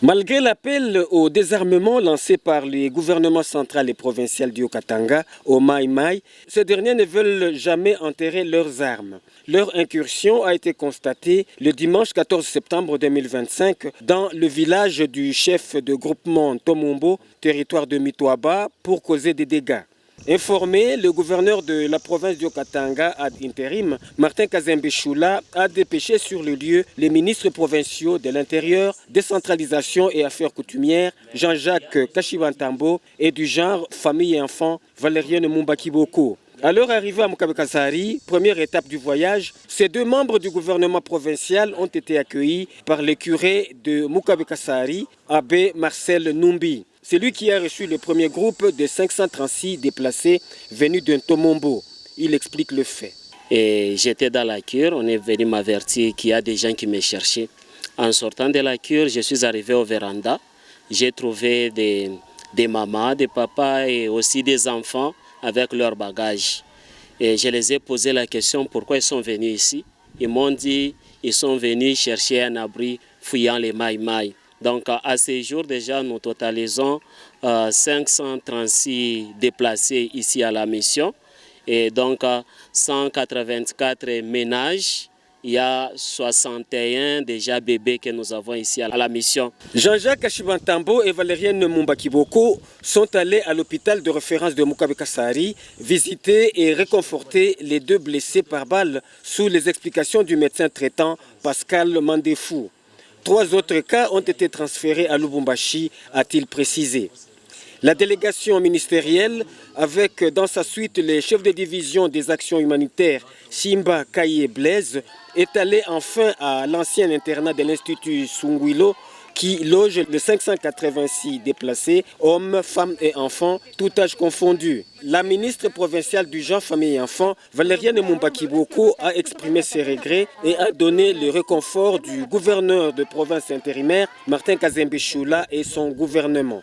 Malgré l'appel au désarmement lancé par les gouvernements central et provincial du Haut-Katanga au Mai Mai, ces derniers ne veulent jamais enterrer leurs armes. Leur incursion a été constatée le dimanche 14 septembre 2025 dans le village du chef de groupement Tomombo, territoire de Mitouaba, pour causer des dégâts. Informé, le gouverneur de la province du Katanga ad intérim, Martin Kazembe Choula, a dépêché sur le lieu les ministres provinciaux de l'Intérieur, décentralisation et affaires coutumières, Jean-Jacques Kashibantambo, et du genre famille et enfants, Valérienne Mumbakiboko. À leur arrivée à Mukabekasari, première étape du voyage, ces deux membres du gouvernement provincial ont été accueillis par le curé de Mukabekasari, abbé Marcel Numbi. C'est lui qui a reçu le premier groupe de 536 déplacés venus d'un Tomombo. Il explique le fait. J'étais dans la cure, on est venu m'avertir qu'il y a des gens qui me cherchaient. En sortant de la cure, je suis arrivé au véranda. J'ai trouvé des mamans, des papas et aussi des enfants avec leurs bagages. Et je les ai posé la question pourquoi ils sont venus ici. Ils m'ont dit qu'ils sont venus chercher un abri fouillant les maï-maï. Donc à ce jour déjà nous totalisons 536 déplacés ici à la mission et donc 184 ménages. Il y a 61 déjà bébés que nous avons ici à la mission. Jean-Jacques Kashibantambo et Valérienne Mumbakiboko sont allés à l'hôpital de référence de Mukabekasari visiter et réconforter les deux blessés par balle sous les explications du médecin traitant Pascal Mandefou. 3 autres cas ont été transférés à Lubumbashi, a-t-il précisé. La délégation ministérielle, avec dans sa suite les chefs de division des actions humanitaires Simba, Kaye et Blaise, est allée enfin à l'ancien internat de l'Institut Sungwilo qui loge les 586 déplacés, hommes, femmes et enfants, tout âge confondu. La ministre provinciale du genre, famille et enfants, Valérienne Mumbakiboko, a exprimé ses regrets et a donné le réconfort du gouverneur de province intérimaire, Martin Kazembe Choula, et son gouvernement.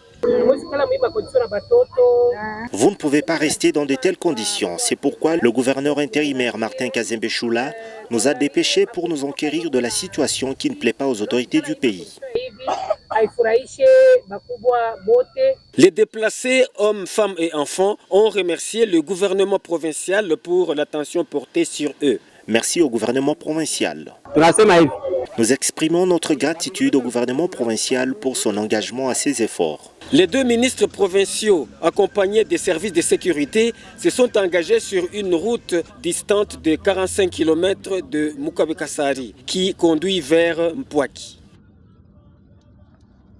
Vous ne pouvez pas rester dans de telles conditions. C'est pourquoi le gouverneur intérimaire Martin Kazembe Choula nous a dépêchés pour nous enquérir de la situation qui ne plaît pas aux autorités du pays. Les déplacés, hommes, femmes et enfants, ont remercié le gouvernement provincial pour l'attention portée sur eux. Merci au gouvernement provincial. Nous exprimons notre gratitude au gouvernement provincial pour son engagement à ces efforts. Les deux ministres provinciaux, accompagnés des services de sécurité, se sont engagés sur une route distante de 45 km de Mukabekasari qui conduit vers Mpwaki.